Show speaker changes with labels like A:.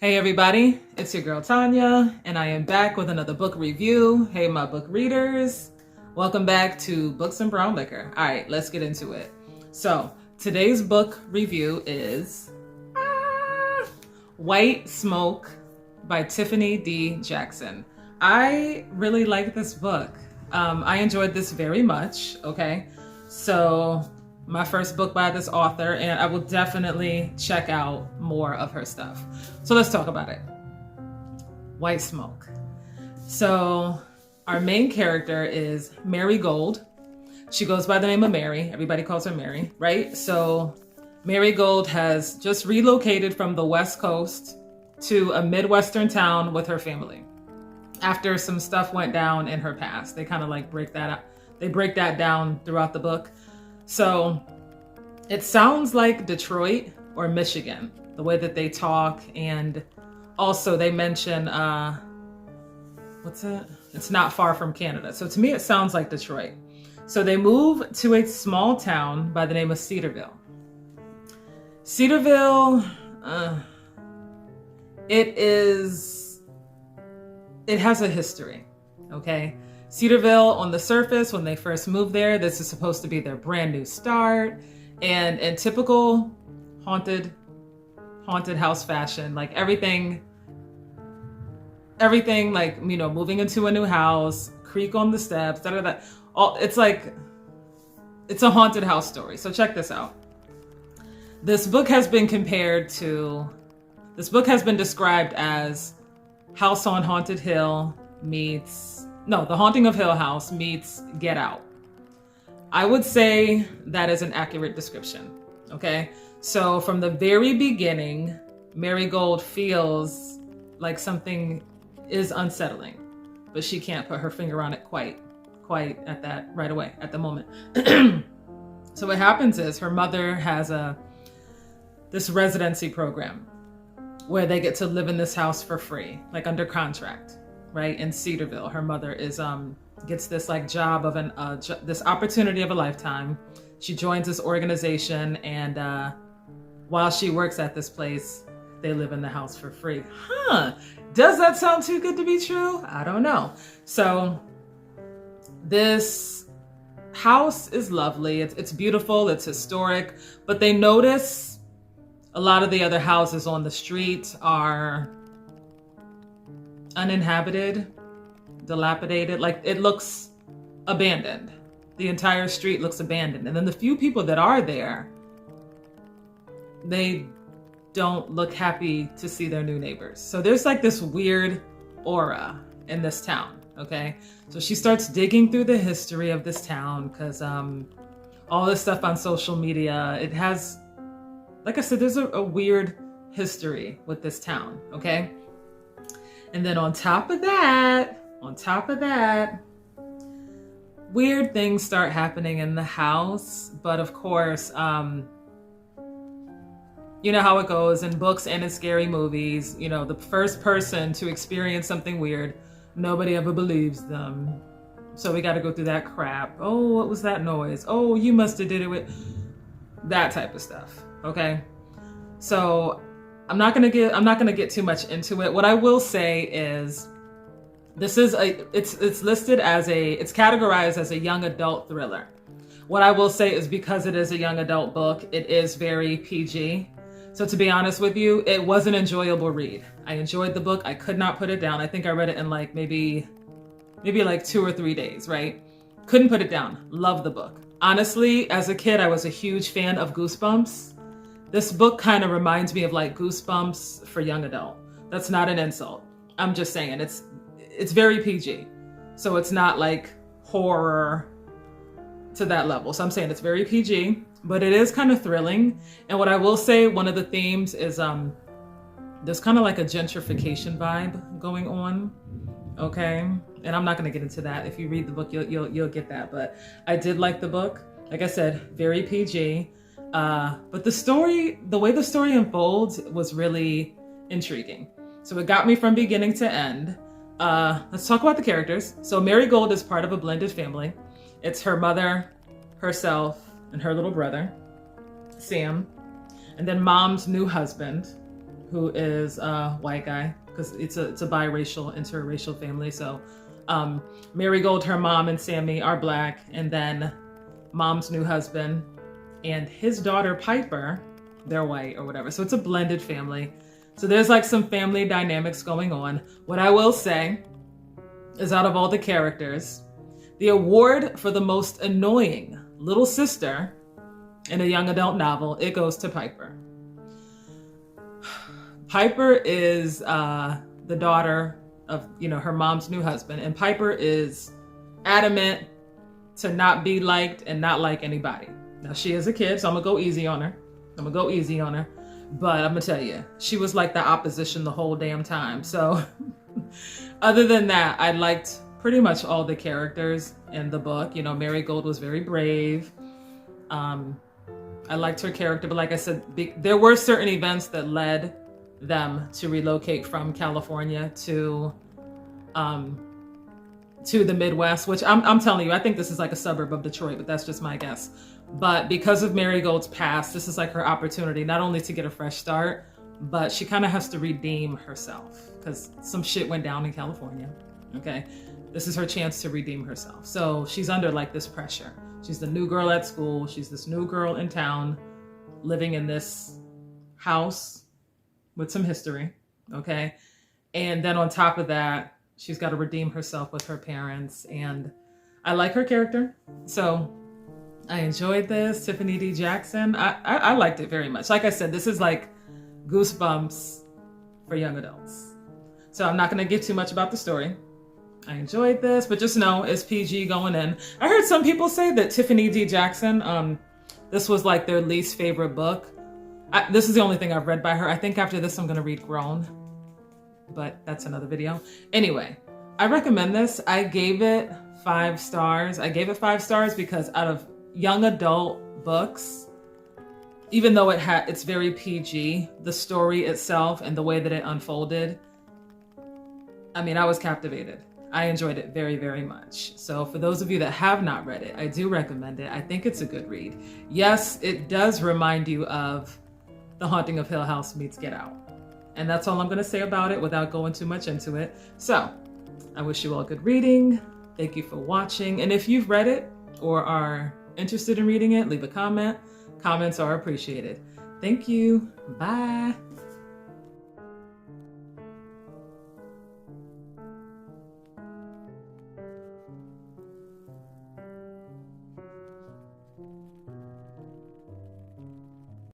A: Hey everybody, it's your girl Tanya, and I am back with another book review. Hey my book readers, welcome back to Books and Brown Liquor. All right, let's get into it. So today's book review is White Smoke by Tiffany D Jackson. I really like this book. I enjoyed this very much, okay? So my first book by this author, and I will definitely check out more of her stuff. So let's talk about it. White Smoke. So our main character is Mary Gold. She goes by the name of Mary. Everybody calls her Mary, right? So Mary Gold has just relocated from the West Coast to a Midwestern town with her family after some stuff went down in her past. They kind of like break that up. They break that down throughout the book. So it sounds like Detroit or Michigan, the way that they talk. And also they mention, what's it? It's not far from Canada. So to me, it sounds like Detroit. So they move to a small town by the name of Cedarville. Cedarville, it has a history, okay? Cedarville, on the surface, when they first moved there, this is supposed to be their brand new start. And in typical haunted house fashion, like everything like, you know, moving into a new house, creak on the steps, it's like, it's a haunted house story. So check this out. This book has been described as House on Haunted Hill The Haunting of Hill House meets Get Out. I would say that is an accurate description, okay? So from the very beginning, Marigold feels like something is unsettling, but she can't put her finger on it quite at that right away, at the moment. So what happens is her mother has this residency program where they get to live in this house for free, like under contract. Right, in Cedarville, her mother gets this like job of this opportunity of a lifetime. She joins this organization, and while she works at this place, they live in the house for free. Does that sound too good to be true? I don't know. So this house is lovely. It's beautiful. It's historic, but they notice a lot of the other houses on the street are uninhabited, dilapidated, like it looks abandoned. The entire street looks abandoned. And then the few people that are there, they don't look happy to see their new neighbors. So there's like this weird aura in this town, okay? So she starts digging through the history of this town because all this stuff on social media, it has, like I said, there's a weird history with this town, okay? And then on top of that, weird things start happening in the house. But of course, you know how it goes in books and in scary movies. You know, the first person to experience something weird, nobody ever believes them. So we got to go through that crap. Oh, what was that noise? Oh, you must have did it with that type of stuff. Okay. So I'm not gonna get too much into it. What I will say is, it's categorized as a young adult thriller. What I will say is, because it is a young adult book, it is very PG. So to be honest with you, it was an enjoyable read. I enjoyed the book. I could not put it down. I think I read it in like maybe like 2 or 3 days, right? Couldn't put it down. Love the book. Honestly, as a kid, I was a huge fan of Goosebumps. This book kind of reminds me of like Goosebumps for young adult. That's not an insult. I'm just saying it's very PG. So it's not like horror to that level. So I'm saying it's very PG, but it is kind of thrilling. And what I will say, one of the themes is there's kind of like a gentrification vibe going on. Okay. And I'm not going to get into that. If you read the book, you'll get that. But I did like the book. Like I said, very PG. But the way the story unfolds was really intriguing. So it got me from beginning to end. Let's talk about the characters. So Mary Gold is part of a blended family. It's her mother, herself, and her little brother, Sam. And then mom's new husband, who is a white guy, because it's a biracial, interracial family. So Marigold, her mom, and Sammy are black, and then mom's new husband and his daughter Piper, they're white or whatever. So it's a blended family. So there's like some family dynamics going on. What I will say is, out of all the characters, the award for the most annoying little sister in a young adult novel, it goes to Piper. Piper is the daughter of, her mom's new husband, and Piper is adamant to not be liked and not like anybody. Now, she is a kid, so I'm gonna go easy on her. But I'm gonna tell you, she was like the opposition the whole damn time. So other than that, I liked pretty much all the characters in the book. Marigold was very brave. I liked her character, but like I said, there were certain events that led them to relocate from California to the Midwest, which I'm telling you, I think this is like a suburb of Detroit, but that's just my guess. But because of Marigold's past, this is like her opportunity, not only to get a fresh start, but she kind of has to redeem herself because some shit went down in California. Okay. This is her chance to redeem herself. So she's under like this pressure. She's the new girl at school. She's this new girl in town living in this house with some history. Okay. And then on top of that, she's got to redeem herself with her parents. And I like her character. So I enjoyed this. Tiffany D Jackson. I liked it very much. Like I said, this is like Goosebumps for young adults. So I'm not going to give too much about the story. I enjoyed this, but just know it's PG going in. I heard some people say that Tiffany D Jackson, this was like their least favorite book. This is the only thing I've read by her. I think after this, I'm going to read Grown, but that's another video. Anyway, I recommend this. I gave it 5 stars. I gave it 5 stars because out of young adult books, even though it's very PG, the story itself and the way that it unfolded, I mean, I was captivated. I enjoyed it very, very much. So for those of you that have not read it, I do recommend it. I think it's a good read. Yes, it does remind you of The Haunting of Hill House meets Get Out. And that's all I'm going to say about it without going too much into it. So I wish you all good reading. Thank you for watching. And if you've read it or are interested in reading it, leave a comment. Comments are appreciated. Thank you. Bye.